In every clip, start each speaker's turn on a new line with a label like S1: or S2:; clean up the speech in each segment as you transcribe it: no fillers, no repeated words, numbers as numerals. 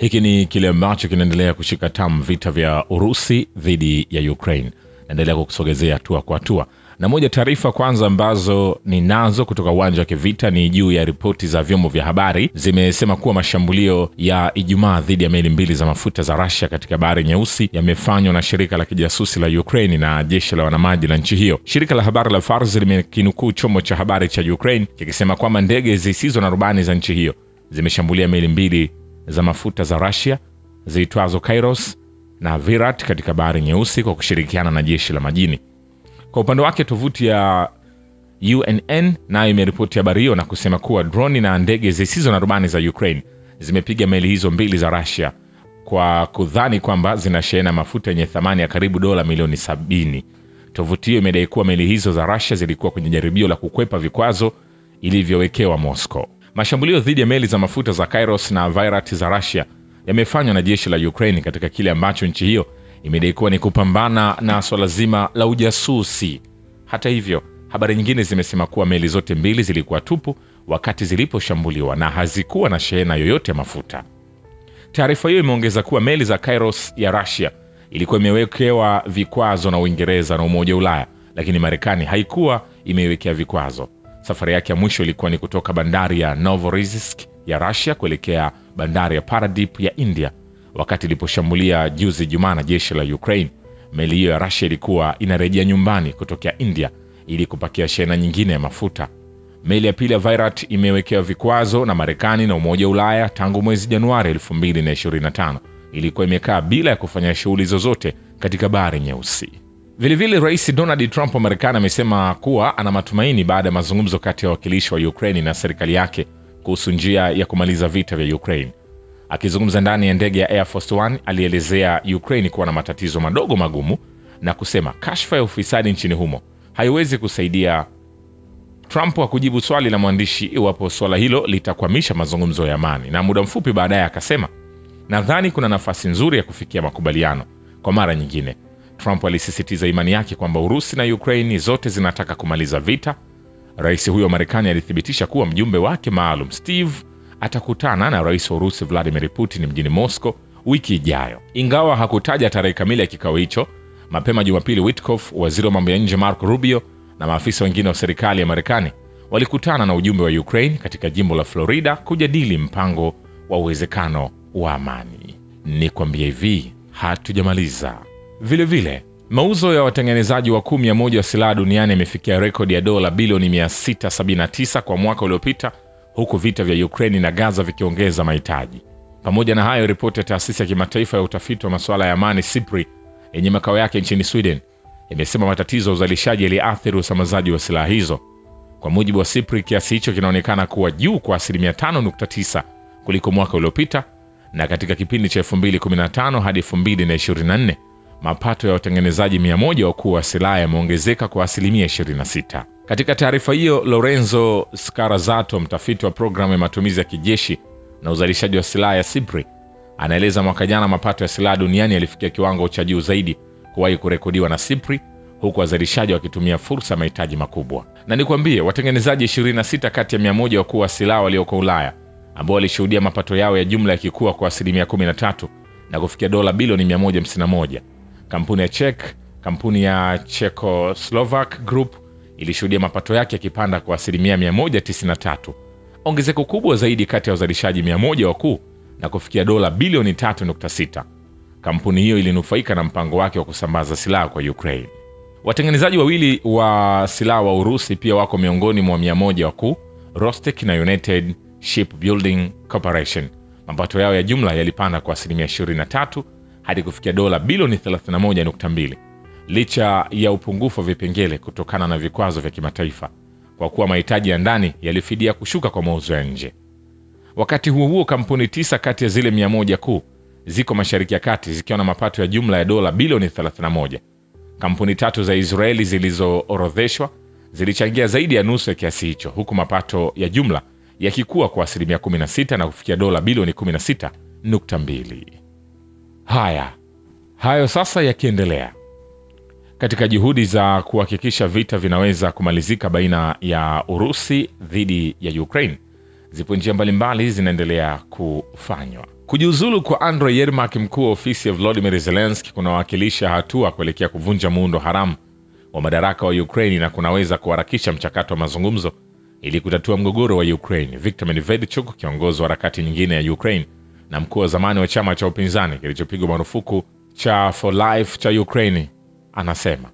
S1: Hiki ni kile ambacho kinaendelea kushika tamu vita vya Urusi dhidi ya Ukraine. Naendelea kukusogezea hatua kwa hatua. Na moja taarifa kwanza ambazo ninazo kutoka uwanja wa kivita ni juu ya ripoti za vyombo vya habari zimesema kuwa mashambulio ya Ijumaa dhidi ya meli mbili za mafuta za Russia katika Bahari Nyeusi yamefanywa na shirika la kijasusi la Ukraine na jeshi la wanamaji la nchi hiyo. Shirika la habari la Fars limekinukuu chombo cha habari cha Ukraine kikisema kwamba ndege zisizo na rubani za nchi hiyo zimeshambulia meli mbili za mafuta za Russia ziitwazo Kairos na Virat katika Bahari Nyeusi kwa kushirikiana na jeshi la majini. Kwa upande wake tovuti ya UNN nayo imeripoti habari hiyo na kusema kuwa droni na ndege zisizo na rubani za Ukraine zimepiga meli hizo mbili za Russia kwa kudhani kwamba zina shehena mafuta yenye thamani ya karibu dola milioni 70. Tovuti hiyo imedai kuwa meli hizo za Russia zilikuwa kwenye jaribio la kukwepa vikwazo ilivyowekewa Moscow. Mashambulio dhidi ya meli za mafuta za Kairos na Virat za Russia yamefanywa na jeshi la Ukraine katika kile ambacho nchi hiyo imedai kuwa ni kupambana na swala zima la ujasusi. Hata hivyo, habari nyingine zimesema kuwa meli zote mbili zilikuwa tupu wakati ziliposhambuliwa na hazikuwa na shehena yoyote ya mafuta. Taarifa hiyo imeongeza kuwa meli za Kairos ya Russia ilikuwa imewekewa vikwazo na Uingereza na Umoja wa Ulaya, lakini Marekani haikuwa imeiwekea vikwazo. Safari yake ya mwisho ilikuwa ni kutoka bandari ya Novorossiysk ya Russia kuelekea bandari ya Paradip ya India. Wakati iliposhambulia juzi Jumaa na jeshi la Ukraine, meli hiyo ya Russia ilikuwa inarejea nyumbani kutokea India ili kupakia shehena nyingine ya mafuta. Meli ya pili ya Virat imewekewa vikwazo na Marekani na Umoja wa Ulaya tangu mwezi Januari 2025. Ilikuwa imekaa bila ya kufanya shughuli zozote katika Bahari Nyeusi. Vilevile Rais Donald Trump wa Marekani amesema kuwa ana matumaini baada ya mazungumzo kati ya wakilishi wa Ukraine na serikali yake kuhusu njia ya kumaliza vita vya Ukraine. Akizungumza ndani ya ndege ya Air Force One, alielezea Ukraine kuwa na matatizo madogo magumu na kusema kashfa ya ufisadi nchini humo haiwezi kusaidia Trump wa kujibu swali la mwandishi iwapo swala hilo litakwamisha mazungumzo ya amani. Na muda mfupi baadaye akasema, nadhani kuna nafasi nzuri ya kufikia makubaliano. Kwa mara nyingine, Trump alisisitiza imani yake kwamba Urusi na Ukraine zote zinataka kumaliza vita. Rais huyo wa Marekani alithibitisha kuwa mjumbe wake maalum Steve atakutana na rais wa Urusi Vladimir Putin mjini Moscow wiki ijayo. Ingawa hakutaja tarehe kamili ya kikao hicho, mapema Jumapili Witkoff, waziri wa mambo ya nje Marco Rubio na maafisa wengine wa serikali ya Marekani walikutana na ujumbe wa Ukraine katika jimbo la Florida kujadili mpango wa uwezekano wa amani. Nikwambie hivi, hatujamaliza. Vilevile, mauzo ya watengenezaji wakuu 100 wa silaha duniani yamefikia rekodi ya dola bilioni 679 kwa mwaka uliopita, huku vita vya Ukraine na Gaza vikiongeza mahitaji. Pamoja na hayo, ripoti ya taasisi ya kimataifa ya utafiti wa masuala ya amani SIPRI yenye makao yake nchini Sweden imesema matatizo ya uzalishaji yaliathiri usambazaji wa silaha hizo. Kwa mujibu wa SIPRI, kiasi hicho kinaonekana kuwa juu kwa 5.9 kuliko mwaka uliopita, na katika kipindi cha 2015 hadi 2024 mapato ya watengenezaji 100 wakuu wa silaha yameongezeka kwa 26%. Katika taarifa hiyo, Lorenzo Scarazzato, mtafiti wa programu ya matumizi ya kijeshi na uzalishaji wa silaha ya SIPRI, anaeleza mwaka jana mapato ya silaha duniani yalifikia kiwango cha juu zaidi kuwahi kurekodiwa na SIPRI, huku wazalishaji wakitumia fursa mahitaji makubwa. Na nikwambie, watengenezaji 26 kati ya 100 wakuu wa silaha walioko Ulaya ambao walishuhudia mapato yao ya jumla yakikua kwa 13% na kufikia dola bilioni 151. Kampuni ya Czech, kampuni ya Czechoslovak Group ilishuhudia mapato yake yakipanda kwa 193%. Ongezeko kubwa zaidi kati ya wazalishaji 100 wakuu na kufikia dola bilioni 3.6. Kampuni hiyo ilinufaika na mpango wake wa kusambaza silaha kwa Ukraine. Watengenezaji wawili wa silaha wa Urusi pia wako miongoni mwa 100 wakuu, Rostec na United Shipbuilding Corporation. Mapato yao ya jumla yalipanda kwa 23% hadi kufikia dola bilioni 31.2, licha ya upungufu wa vipengele kutokana na vikwazo vya kimataifa, kwa kuwa mahitaji ya ndani yalifidia kushuka kwa mauzo ya nje. Wakati huo huo, kampuni 9 kati ya zile 100 kuu ziko Mashariki ya Kati zikiwa na mapato ya jumla ya dola bilioni 31. Kampuni 3 za Israeli zilizoorodheshwa zilichangia zaidi ya nusu ya kiasi hicho, huku mapato ya jumla yakikua kwa 16% na kufikia dola bilioni 16.2. Hayo sasa yakiendelea, katika juhudi za kuhakikisha vita vinaweza kumalizika baina ya Urusi dhidi ya Ukraine, zipo njia mbalimbali zinaendelea kufanywa. Kujiuzulu kwa Andriy Yermak, mkuu wa ofisi ya Volodymyr Zelensky, kunawakilisha hatua kuelekea kuvunja muundo haramu wa madaraka wa Ukraine na kunaweza kuharakisha mchakato wa mazungumzo ili kutatua mgogoro wa Ukraine. Viktor Medvedchuk, kiongozi wa harakati nyingine ya Ukraine na mkuu wa zamani wa chama cha upinzani kilichopigwa marufuku cha For Life cha Ukraine, anasema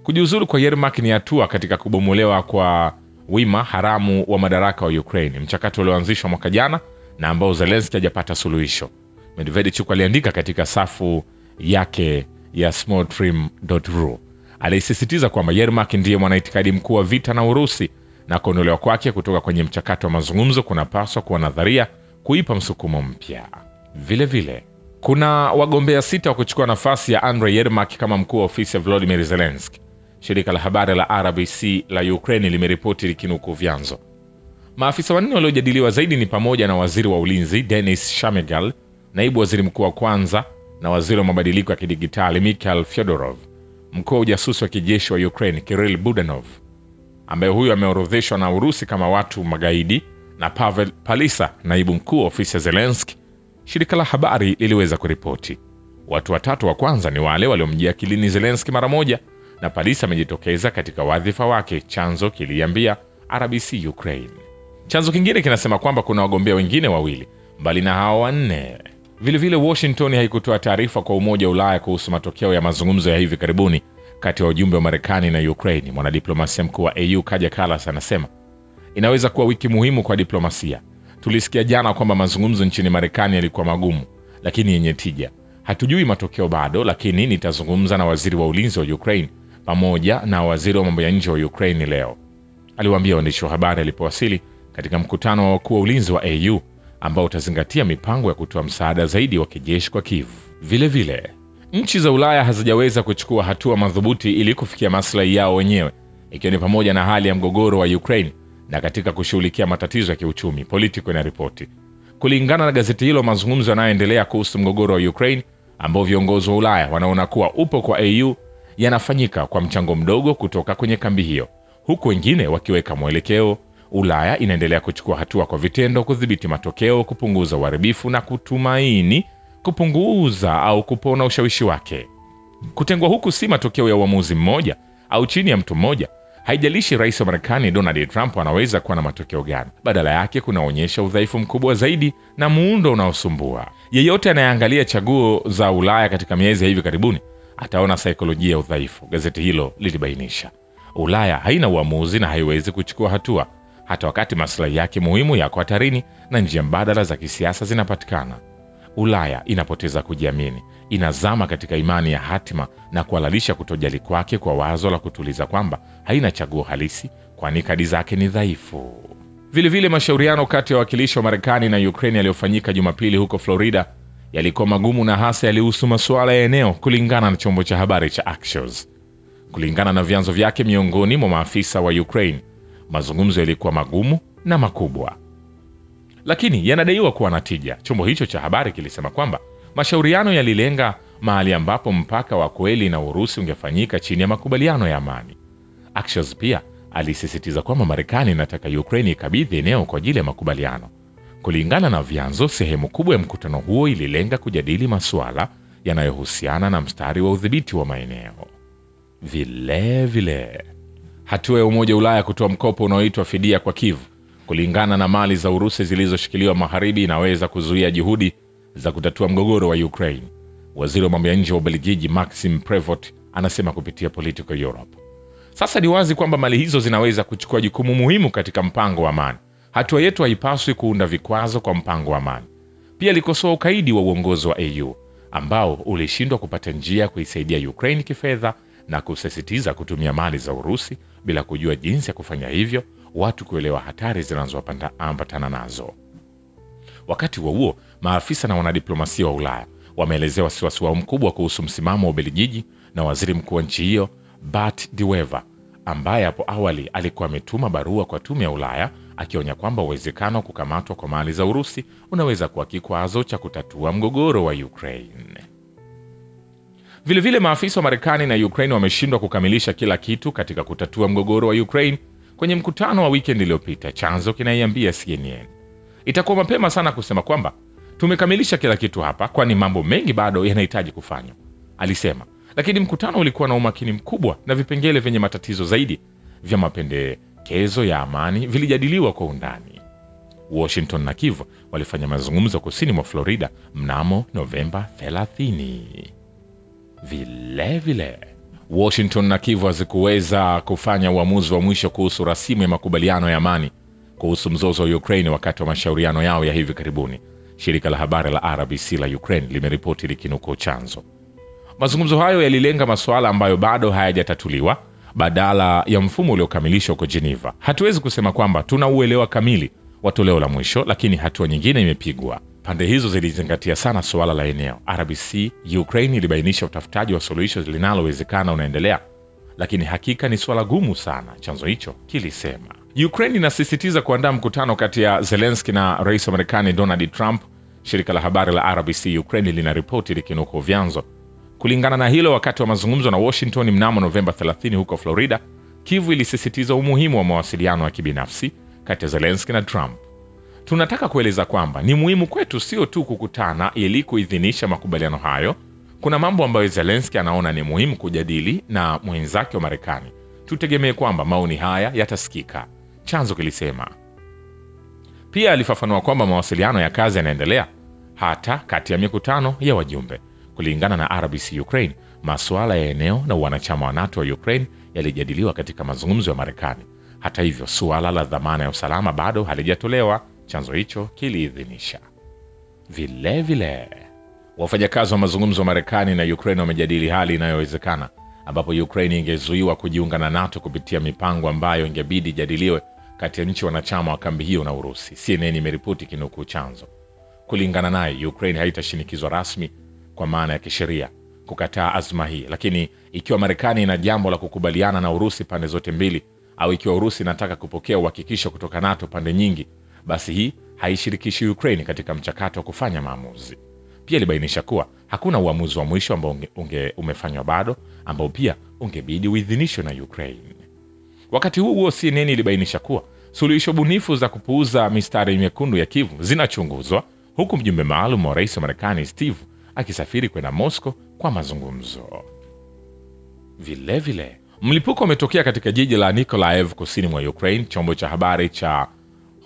S1: kujiuzulu kwa Yermak ni hatua katika kubomolewa kwa wima haramu wa madaraka wa Ukraine, mchakato ulioanzishwa mwaka jana na ambao Zelensky hajapata suluhisho. Medvedchuk aliandika katika safu yake ya smalltrim.ru. Alisisitiza kwamba Yermak ndiye mwanaitikadi mkuu wa vita na Urusi na kuondolewa kwake kutoka kwenye mchakato wa mazungumzo kunapaswa kuwa nadharia kuipa msukumo mpya. Vile vile, kuna wagombea 6 wa kuchukua nafasi ya Andriy Yermak kama mkuu wa ofisi ya Volodymyr Zelensky. Shirika la habari la RBC la Ukraine limeripoti likinukuu vyanzo. Maafisa 4 waliojadiliwa zaidi ni pamoja na waziri wa ulinzi Denis Shamegal, naibu waziri mkuu wa kwanza na waziri wa mabadiliko ya kidigitali Mikhail Fyodorov, mkuu wa ujasusi wa kijeshi wa Ukraine Kirill Budanov, ambaye huyo ameorodheshwa na Urusi kama watu magaidi, na Pavel Palisa, naibu mkuu wa ofisi ya Zelensky. Shirika la habari liliweza kuripoti watu 3 wa kwanza ni wale waliomjia akilini Zelensky mara moja, na Palisa amejitokeza katika wadhifa wake, chanzo kiliambia RBC Ukraine. Chanzo kingine kinasema kwamba kuna wagombea wengine 2 mbali na hao 4. Vilevile Washington haikutoa taarifa kwa Umoja wa Ulaya kuhusu matokeo ya mazungumzo ya hivi karibuni kati ya wajumbe wa Marekani na Ukraine. Mwanadiplomasia mkuu wa AU Kaja Kallas anasema inaweza kuwa wiki muhimu kwa diplomasia. Tulisikia jana kwamba mazungumzo nchini Marekani yalikuwa magumu lakini yenye tija. Hatujui matokeo bado, lakini nitazungumza na waziri wa ulinzi wa Ukraine pamoja na waziri wa mambo ya nje wa Ukraine leo, aliwaambia waandishi wa habari alipowasili katika mkutano wa wakuu wa ulinzi wa AU ambao utazingatia mipango ya kutoa msaada zaidi wa kijeshi kwa Kiev. Vile vile, nchi za Ulaya hazijaweza kuchukua hatua madhubuti ili kufikia maslahi yao wenyewe, ikiwa ni pamoja na hali ya mgogoro wa Ukraine na katika kushughulikia matatizo ya kiuchumi, Politico inaripoti. Kulingana na gazeti hilo, mazungumzo yanayoendelea kuhusu mgogoro wa Ukraine ambao viongozi wa Ulaya wanaona kuwa upo kwa AU yanafanyika kwa mchango mdogo kutoka kwenye kambi hiyo, huku wengine wakiweka mwelekeo. Ulaya inaendelea kuchukua hatua kwa vitendo kudhibiti matokeo, kupunguza uharibifu na kutumaini kupunguza au kupona ushawishi wake. Kutengwa huku si matokeo ya uamuzi mmoja au chini ya mtu mmoja. Haijalishi rais wa Marekani Donald Trump anaweza kuwa na matokeo gani, badala yake kunaonyesha udhaifu mkubwa zaidi na muundo unaosumbua. Yeyote anayeangalia chaguo za Ulaya katika miezi ya hivi karibuni ataona saikolojia ya udhaifu, gazeti hilo lilibainisha. Ulaya haina uamuzi na haiwezi kuchukua hatua hata wakati maslahi yake muhimu yako hatarini na njia mbadala za kisiasa zinapatikana. Ulaya inapoteza kujiamini, inazama katika imani ya hatima na kuhalalisha kutojali kwake kwa wazo la kutuliza kwamba haina chaguo halisi, kwani kadi zake ni dhaifu. Vilevile, mashauriano kati ya wawakilishi wa Marekani na Ukraine yaliyofanyika Jumapili huko Florida yalikuwa magumu na hasa yalihusu masuala ya eneo, kulingana na chombo cha habari cha Axios. Kulingana na vyanzo vyake miongoni mwa maafisa wa Ukraine, mazungumzo yalikuwa magumu na makubwa, lakini yanadaiwa kuwa na tija. Chombo hicho cha habari kilisema kwamba mashauriano yalilenga mahali ambapo mpaka wa kweli na Urusi ungefanyika chini ya makubaliano ya amani. Axios pia alisisitiza kwamba Marekani inataka Ukraine ikabidhi eneo kwa ajili ya makubaliano. Kulingana na vyanzo, sehemu kubwa ya mkutano huo ililenga kujadili masuala yanayohusiana na mstari wa udhibiti wa maeneo. Vile hatua ya Umoja wa Ulaya kutoa mkopo unaoitwa fidia kwa Kiev kulingana na mali za Urusi zilizoshikiliwa magharibi inaweza kuzuia juhudi za kutatua mgogoro wa Ukraine. Waziri wa mambo ya nje wa Ubelgiji Maxime Prevot anasema kupitia Politico Europe, sasa ni wazi kwamba mali hizo zinaweza kuchukua jukumu muhimu katika mpango wa amani. Hatua yetu haipaswi kuunda vikwazo kwa mpango wa amani. Pia alikosoa ukaidi wa uongozi wa AU ambao ulishindwa kupata njia ya kuisaidia Ukraine kifedha na kusisitiza kutumia mali za Urusi bila kujua jinsi ya kufanya hivyo, watu kuelewa hatari zinazoambatana nazo. Wakati huo, maafisa na wanadiplomasia wa Ulaya wameelezea wasiwasi wao mkubwa kuhusu msimamo wa Ubelgiji na waziri mkuu wa nchi hiyo Bart De Wever, ambaye hapo awali alikuwa ametuma barua kwa tume ya Ulaya akionya kwamba uwezekano wa kukamatwa kwa mali za Urusi unaweza kuwa kikwazo cha kutatua mgogoro wa Ukraine. Vilevile, maafisa wa Marekani na Ukraine wameshindwa kukamilisha kila kitu katika kutatua mgogoro wa Ukraine kwenye mkutano wa weekend iliyopita, chanzo kinaiambia CNN. Itakuwa mapema sana kusema kwamba Tumekamilisha kila kitu hapa, kwani mambo mengi bado yanahitaji kufanywa, alisema. Lakini mkutano ulikuwa na umakini mkubwa na vipengele vyenye matatizo zaidi vya mapendekezo ya amani vilijadiliwa kwa undani. Washington na Kiev walifanya mazungumzo kusini mwa Florida mnamo Novemba 30. Vile Washington na Kiev hazikuweza kufanya uamuzi wa mwisho kuhusu rasimu ya makubaliano ya amani kuhusu mzozo wa Ukraine wakati wa mashauriano yao ya hivi karibuni, shirika la habari la RBC la Ukraine limeripoti likinukuu chanzo. Mazungumzo hayo yalilenga masuala ambayo bado hayajatatuliwa badala ya mfumo uliokamilishwa huko Geneva. Hatuwezi kusema kwamba tuna uelewa kamili wa toleo la mwisho, lakini hatua nyingine imepigwa. Pande hizo zilizingatia sana suala la eneo. RBC Ukraine ilibainisha utafutaji wa suluhisho linalowezekana unaendelea, lakini hakika ni swala gumu sana, chanzo hicho kilisema. Ukraine inasisitiza kuandaa mkutano kati ya Zelensky na rais wa Marekani Donald Trump, shirika la habari la RBC Ukraine linaripoti likinukuu vyanzo. Kulingana na hilo, wakati wa mazungumzo na Washington mnamo Novemba 30 huko Florida, Kiev ilisisitiza umuhimu wa mawasiliano ya kibinafsi kati ya Zelensky na Trump. Tunataka kueleza kwamba ni muhimu kwetu sio tu kukutana ili kuidhinisha makubaliano hayo. Kuna mambo ambayo Zelensky anaona ni muhimu kujadili na mwenzake wa Marekani. Tutegemee kwamba maoni haya yatasikika, chanzo kilisema. Pia alifafanua kwamba mawasiliano ya kazi yanaendelea hata kati ya mikutano ya wajumbe. Kulingana na RBC Ukraine, masuala ya eneo na wanachama wa NATO wa Ukraine yalijadiliwa katika mazungumzo ya Marekani. Hata hivyo, suala la dhamana ya usalama bado halijatolewa, chanzo hicho kiliidhinisha. Vile wafanyakazi wa mazungumzo wa Marekani na Ukraine wamejadili hali inayowezekana ambapo Ukraine ingezuiwa kujiunga na NATO kupitia mipango ambayo ingebidi jadiliwe kati ya nchi wanachama wa kambi hiyo na Urusi, CNN imeripoti kinukuu chanzo. Kulingana naye, Ukraine haitashinikizwa rasmi kwa maana ya kisheria kukataa azma hii, lakini ikiwa Marekani ina jambo la kukubaliana na Urusi pande zote mbili, au ikiwa Urusi inataka kupokea uhakikisho kutoka NATO pande nyingi, basi hii haishirikishi Ukraine katika mchakato wa kufanya maamuzi. Pia ilibainisha kuwa hakuna uamuzi wa mwisho ambao umefanywa bado, ambao pia ungebidi uidhinishwe na Ukraine. Wakati huo CNN ilibainisha kuwa suluhisho bunifu za kupuuza mistari mekundu ya Kiev zinachunguzwa, huku mjumbe maalum wa rais wa Marekani Steve akisafiri kwenda Moscow kwa mazungumzo. Vile mlipuko umetokea katika jiji la Nikolaev kusini mwa Ukraine, chombo cha habari cha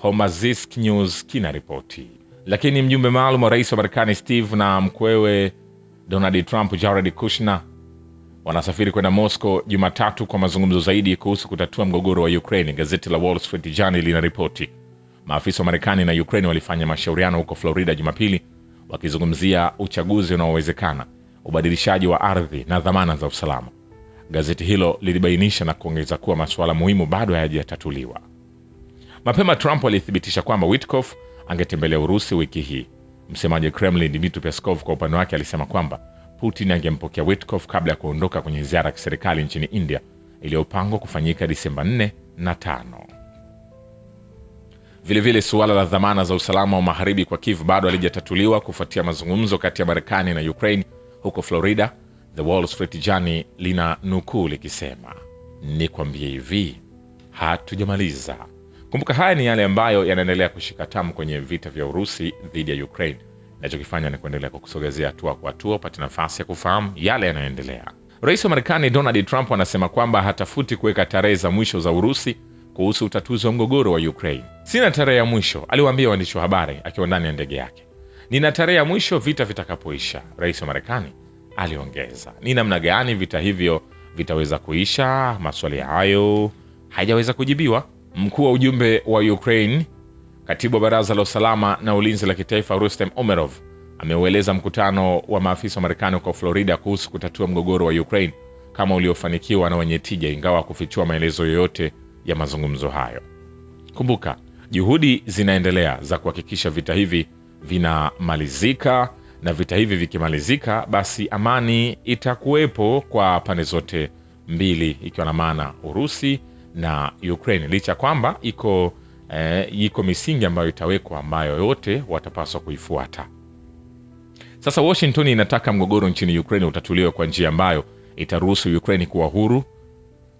S1: Homazisk News kinaripoti. Lakini mjumbe maalum wa rais wa Marekani Steve na mkwewe Donald Trump Jared Kushner wanasafiri kwenda Moscow Jumatatu kwa mazungumzo zaidi kuhusu kutatua mgogoro wa Ukraine, gazeti la Wall Street Journal linaripoti. Maafisa wa Marekani na Ukraine walifanya mashauriano huko Florida Jumapili, wakizungumzia uchaguzi unaowezekana, ubadilishaji wa ardhi na dhamana za usalama. Gazeti hilo lilibainisha na kuongeza kuwa masuala muhimu bado hayajatatuliwa. Mapema Trump alithibitisha kwamba Witkoff angetembelea Urusi wiki hii. Msemaji Kremlin Dmitry Peskov kwa upande wake alisema kwamba Putin angempokea Witkoff kabla ya kuondoka kwenye ziara ya kiserikali nchini India iliyopangwa kufanyika Disemba 4 na 5. Vilevile suala la dhamana za usalama wa magharibi kwa Kiev bado halijatatuliwa kufuatia mazungumzo kati ya Marekani na Ukraine huko Florida. The Wall Street Journal lina nukuu likisema, nikwambie hivi, hatujamaliza. Kumbuka haya ni yale ambayo yanaendelea kushika tamu kwenye vita vya Urusi dhidi ya Ukraine. Nachokifanya ni kuendelea kukusogezea hatua kwa hatua upate nafasi ya kufahamu yale yanayoendelea. Rais wa Marekani Donald Trump anasema kwamba hatafuti kuweka tarehe za mwisho za Urusi kuhusu utatuzi wa mgogoro wa Ukraine. Sina tarehe ya mwisho, aliwaambia waandishi wa habari akiwa ndani ya ndege yake. Nina tarehe ya mwisho vita vitakapoisha, rais wa Marekani aliongeza. Ni namna gani vita hivyo vitaweza kuisha? Maswali hayo hayajaweza kujibiwa. Mkuu wa ujumbe wa Ukraine, katibu wa baraza la usalama na ulinzi la kitaifa Rustem Umerov, ameueleza mkutano wa maafisa wa Marekani kwa Florida kuhusu kutatua mgogoro wa Ukraine kama uliofanikiwa na wenye tija, ingawa kufichua maelezo yoyote ya mazungumzo hayo. Kumbuka, juhudi zinaendelea za kuhakikisha vita hivi vinamalizika, na vita hivi vikimalizika basi amani itakuwepo kwa pande zote mbili, ikiwa na maana Urusi na Ukraine, licha kwamba iko misingi ambayo itawekwa ambayo yote watapaswa kuifuata. Sasa Washington inataka mgogoro nchini Ukraine utatuliwe kwa njia ambayo itaruhusu Ukraine kuwa huru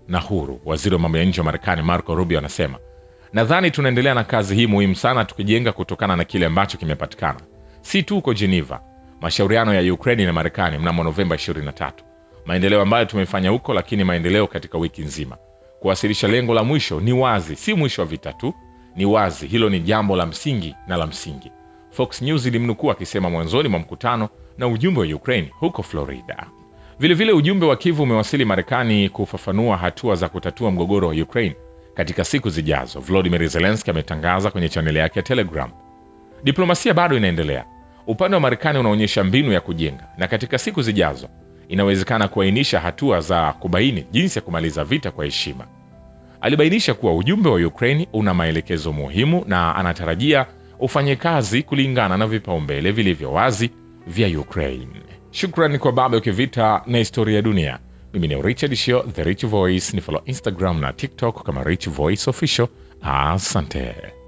S1: na huru. Waziri wa mambo ya nje wa Marekani Marco Rubio anasema, nadhani tunaendelea na kazi hii muhimu sana tukijenga kutokana na kile ambacho kimepatikana. si tu huko Geneva, mashauriano ya Ukraine na Marekani mnamo Novemba 23. Maendeleo ambayo tumefanya huko, lakini maendeleo katika wiki nzima. Kuwasilisha lengo la mwisho ni wazi, si mwisho wa vita tu, ni wazi. Hilo ni jambo la msingi na la msingi. Fox News ilimnukuu akisema mwanzoni mwa mkutano na ujumbe wa Ukraine huko Florida. Vile ujumbe wa Kyiv umewasili Marekani kufafanua hatua za kutatua mgogoro wa Ukraine katika siku zijazo. Volodymyr Zelensky ametangaza kwenye chaneli yake ya Telegram. Diplomasia bado inaendelea. Upande wa Marekani unaonyesha mbinu ya kujenga, na katika siku zijazo inawezekana kuainisha hatua za kubaini jinsi ya kumaliza vita kwa heshima. Alibainisha kuwa ujumbe wa Ukraine una maelekezo muhimu na anatarajia ufanye kazi kulingana na vipaumbele vilivyo wazi vya Ukraine. Shukrani kwa Baba Ukivita na Historia ya Dunia. Mimi ni Richard Shio, The Rich Voice. Ni follow Instagram na TikTok kama Rich Voice Official. Asante.